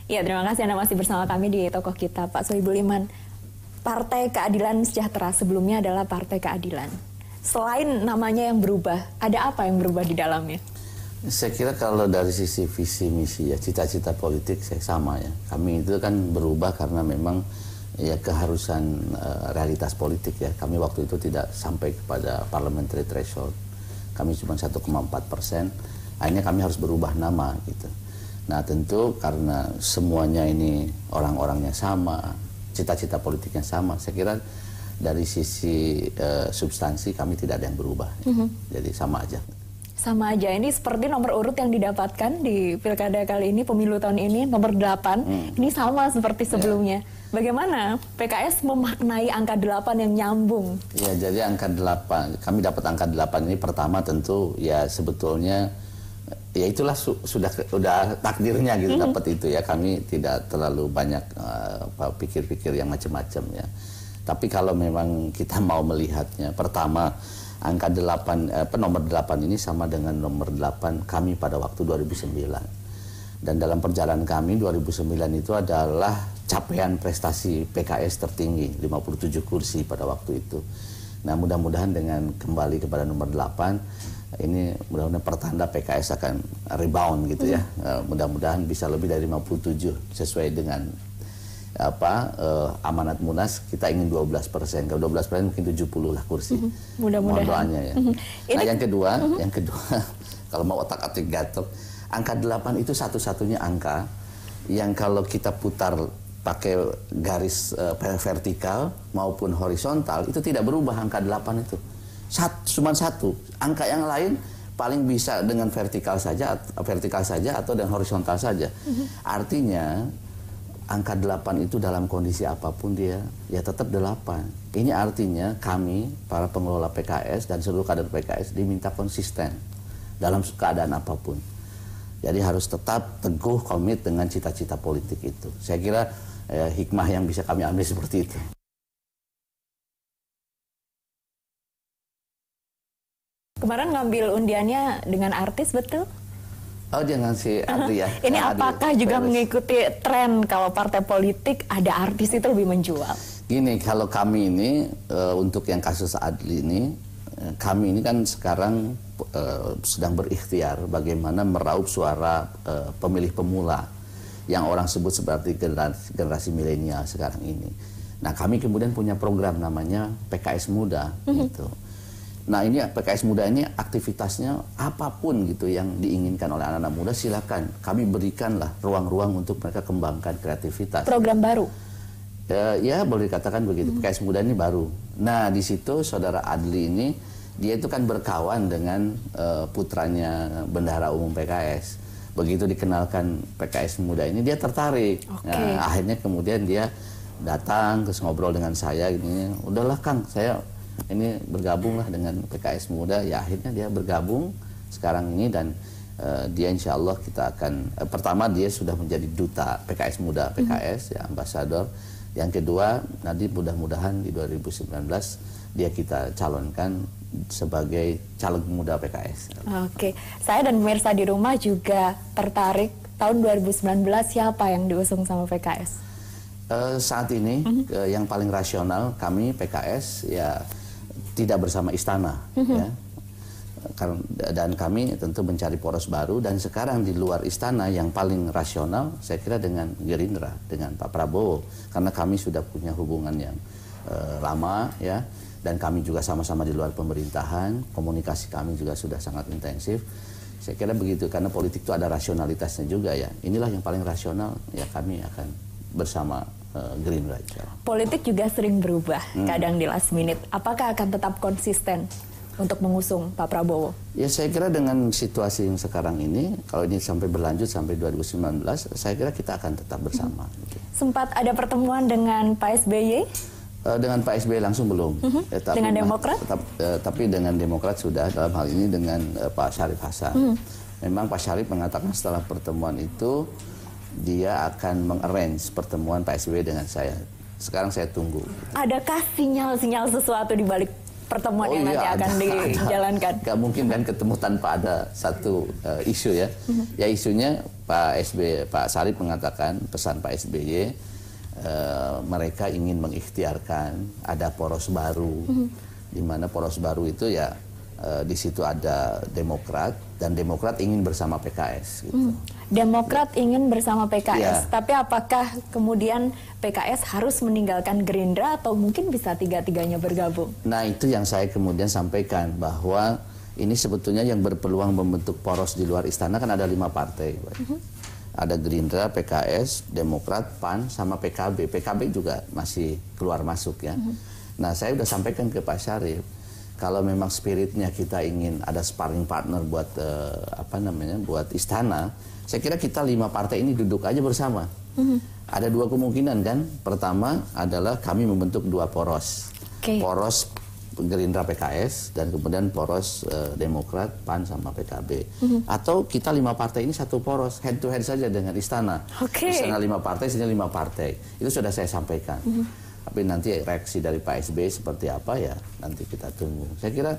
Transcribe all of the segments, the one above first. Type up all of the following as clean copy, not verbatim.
Ya, terima kasih Anda masih bersama kami di Tokoh Kita, Pak Sohibul Iman. Partai Keadilan Sejahtera sebelumnya adalah Partai Keadilan. Selain namanya yang berubah, ada apa yang berubah di dalamnya? Saya kira kalau dari sisi visi misi ya cita-cita politik saya sama ya. Kami itu kan berubah karena memang ya keharusan realitas politik ya. Kami waktu itu tidak sampai kepada parliamentary threshold. Kami cuma 1,4%. Akhirnya kami harus berubah nama gitu. Nah tentu karena semuanya ini orang-orangnya sama, cita-cita politiknya sama. Saya kira dari sisi substansi kami tidak ada yang berubah. Jadi sama aja. Sama aja, ini seperti nomor urut yang didapatkan di pilkada kali ini, pemilu tahun ini, nomor 8, ini sama seperti sebelumnya. Bagaimana PKS memaknai angka 8 yang nyambung? Ya, jadi angka 8, kami dapat angka 8 ini pertama tentu ya sebetulnya, ya itulah sudah takdirnya gitu dapat itu ya. Kami tidak terlalu banyak pikir-pikir yang macam-macam ya. Tapi kalau memang kita mau melihatnya, pertama, angka 8, nomor 8 ini sama dengan nomor 8 kami pada waktu 2009. Dan dalam perjalanan kami 2009 itu adalah capaian prestasi PKS tertinggi, 57 kursi pada waktu itu. Nah mudah-mudahan dengan kembali kepada nomor 8, ini mudah-mudahan pertanda PKS akan rebound gitu ya. Mudah-mudahan bisa lebih dari 57 sesuai dengan amanat Munas. Kita ingin 12%, kalau 12% mungkin 70 lah kursi. Mudah-mudahan. Mohon doanya ya. Nah yang kedua, kalau mau otak-atik gatel, angka 8 itu satu-satunya angka yang kalau kita putar pakai garis vertikal maupun horizontal itu tidak berubah. Angka 8 itu cuma satu. Angka yang lain paling bisa dengan vertikal saja atau dengan horizontal saja. Artinya angka 8 itu dalam kondisi apapun dia ya tetap 8. Ini artinya kami para pengelola PKS dan seluruh kader PKS diminta konsisten dalam keadaan apapun. Jadi harus tetap teguh komit dengan cita-cita politik itu. Saya kira hikmah yang bisa kami ambil seperti itu. Kemarin ngambil undiannya dengan artis, betul? Oh, jangan si Adri ya. Ini apakah juga mengikuti tren kalau partai politik ada artis itu lebih menjual? Gini, kalau kami ini untuk yang kasus Adli ini, kami ini kan sekarang sedang berikhtiar bagaimana meraup suara pemilih pemula yang orang sebut seperti generasi milenial sekarang ini. Nah, kami kemudian punya program namanya PKS Muda gitu. Nah ini PKS Muda ini aktivitasnya apapun gitu yang diinginkan oleh anak-anak muda silakan. Kami berikanlah ruang-ruang untuk mereka kembangkan kreativitas. Program baru? Ya boleh dikatakan begitu. PKS Muda ini baru. Nah di situ saudara Adli ini dia itu kan berkawan dengan putranya Bendahara Umum PKS. Begitu dikenalkan PKS Muda ini dia tertarik. Nah, akhirnya kemudian dia datang terus ngobrol dengan saya gini. Udahlah Kang, saya ini bergabunglah dengan PKS Muda. Ya akhirnya dia bergabung sekarang ini dan dia insya Allah kita akan pertama dia sudah menjadi duta PKS Muda PKS ya, ambasador. Yang kedua nanti mudah-mudahan di 2019 dia kita calonkan sebagai caleg muda PKS. Oke, saya dan pemirsa di rumah juga tertarik tahun 2019 siapa yang diusung sama PKS? Saat ini yang paling rasional kami PKS ya tidak bersama istana ya. Dan kami tentu mencari poros baru dan sekarang di luar istana yang paling rasional saya kira dengan Gerindra, dengan Pak Prabowo, karena kami sudah punya hubungan yang lama ya, dan kami juga sama-sama di luar pemerintahan, komunikasi kami juga sudah sangat intensif. Saya kira begitu, karena politik itu ada rasionalitasnya juga ya. Inilah yang paling rasional ya, kami akan bersama Gerindra. Politik juga sering berubah, kadang di last minute. Apakah akan tetap konsisten untuk mengusung Pak Prabowo? Ya saya kira dengan situasi yang sekarang ini, kalau ini sampai berlanjut sampai 2019, saya kira kita akan tetap bersama. Sempat ada pertemuan dengan Pak SBY? Dengan Pak SBY langsung belum. Tapi, dengan Demokrat? Tapi dengan Demokrat sudah, dalam hal ini dengan Pak Syarif Hasan. Memang Pak Syarif mengatakan setelah pertemuan itu, dia akan mengarrange pertemuan Pak SBY dengan saya. Sekarang saya tunggu. Adakah sinyal-sinyal sesuatu di balik pertemuan yang nanti akan dijalankan. Gak mungkin kan ketemu tanpa ada satu isu ya. Ya isunya Pak Sarip mengatakan, pesan Pak SBY, mereka ingin mengikhtiarkan ada poros baru, di mana poros baru itu ya di situ ada Demokrat, dan Demokrat ingin bersama PKS. Gitu. Demokrat ingin bersama PKS, Ya. tapi apakah kemudian PKS harus meninggalkan Gerindra atau mungkin bisa tiga-tiganya bergabung? Nah itu yang saya kemudian sampaikan, bahwa ini sebetulnya yang berpeluang membentuk poros di luar istana kan ada 5 partai. Ada Gerindra, PKS, Demokrat, PAN, sama PKB. PKB juga masih keluar masuk ya. Nah saya sudah sampaikan ke Pak Syarif, kalau memang spiritnya kita ingin ada sparring partner buat buat istana, saya kira kita 5 partai ini duduk aja bersama. Ada 2 kemungkinan kan. Pertama adalah kami membentuk 2 poros. Poros Gerindra PKS dan kemudian poros Demokrat, PAN sama PKB. Atau kita 5 partai ini satu poros, head to head saja dengan istana. Istana 5 partai, sini 5 partai. Itu sudah saya sampaikan. Tapi nanti reaksi dari Pak SBY seperti apa ya nanti kita tunggu. Saya kira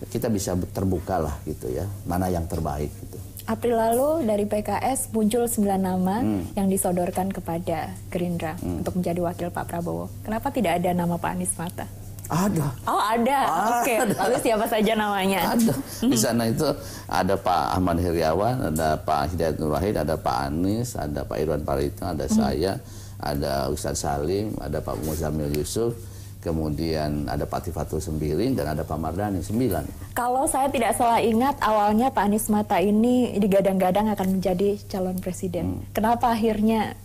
kita bisa terbuka lah gitu ya, mana yang terbaik gitu. April lalu dari PKS muncul 9 nama yang disodorkan kepada Gerindra untuk menjadi wakil Pak Prabowo. Kenapa tidak ada nama Pak Anies Mata? Ada. Oh ada, oke. Lalu siapa saja namanya? Ada. Di sana itu ada Pak Ahmad Heriawan, ada Pak Hidayat Nur Wahid, ada Pak Anies, ada Pak Irwan Parito, ada saya, ada Ustadz Salim, ada Pak Muzamil Yusuf, kemudian ada Pak Tifatul Sembiring, dan ada Pak Mardhani, 9. Kalau saya tidak salah ingat, awalnya Pak Anies Mata ini digadang-gadang akan menjadi calon presiden. Kenapa akhirnya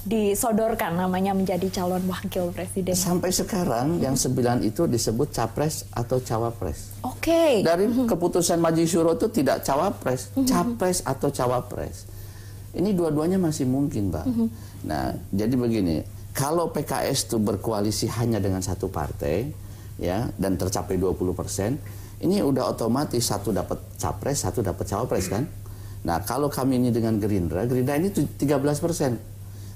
disodorkan namanya menjadi calon wakil presiden? Sampai sekarang yang 9 itu disebut capres atau cawapres. Dari keputusan Majelis Syuro itu tidak cawapres, capres atau cawapres. Ini dua-duanya masih mungkin, Mbak. Nah, jadi begini, kalau PKS itu berkoalisi hanya dengan satu partai, ya, dan tercapai 20%, ini udah otomatis satu dapat capres, satu dapat cawapres kan? Nah, kalau kami ini dengan Gerindra ini 13%,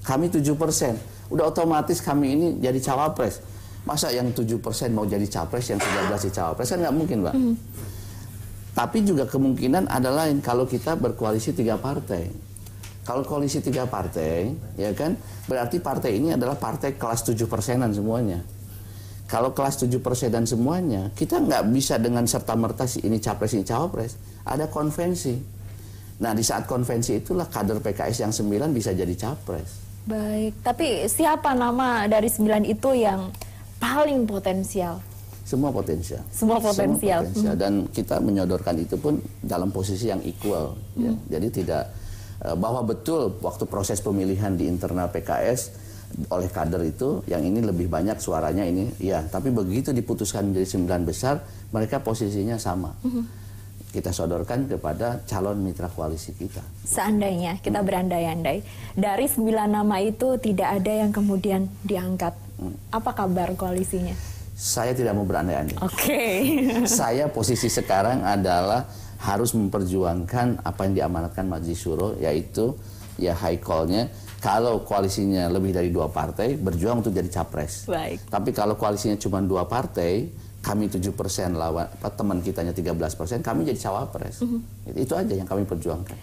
kami 7%, udah otomatis kami ini jadi cawapres. Masa yang 7% mau jadi capres, yang 13 jadi cawapres, kan nggak mungkin, Mbak. Tapi juga kemungkinan ada lain kalau kita berkoalisi 3 partai. Kalau koalisi 3 partai, ya kan, berarti partai ini adalah partai kelas 7%-an semuanya. Kalau kelas 7%-an semuanya, kita nggak bisa dengan serta-merta ini capres, ini cawapres. Ada konvensi. Nah, di saat konvensi itulah kader PKS yang 9 bisa jadi capres. Baik, tapi siapa nama dari 9 itu yang paling potensial? Semua potensial. Semua potensial. Dan kita menyodorkan itu pun dalam posisi yang equal. Ya. Jadi tidak bahwa betul waktu proses pemilihan di internal PKS oleh kader itu yang ini lebih banyak suaranya ini, ya. Tapi begitu diputuskan menjadi 9 besar, mereka posisinya sama. Kita sodorkan kepada calon mitra koalisi kita. Seandainya kita berandai-andai, dari 9 nama itu tidak ada yang kemudian diangkat, apa kabar koalisinya? Saya tidak mau berandai-andai. Saya posisi sekarang adalah harus memperjuangkan apa yang diamanatkan Majelis Syuro, yaitu ya high call-nya kalau koalisinya lebih dari 2 partai berjuang untuk jadi capres. Baik. Tapi kalau koalisinya cuma 2 partai, kami 7% lawan teman kitanya 13%, kami jadi cawapres. Itu aja yang kami perjuangkan.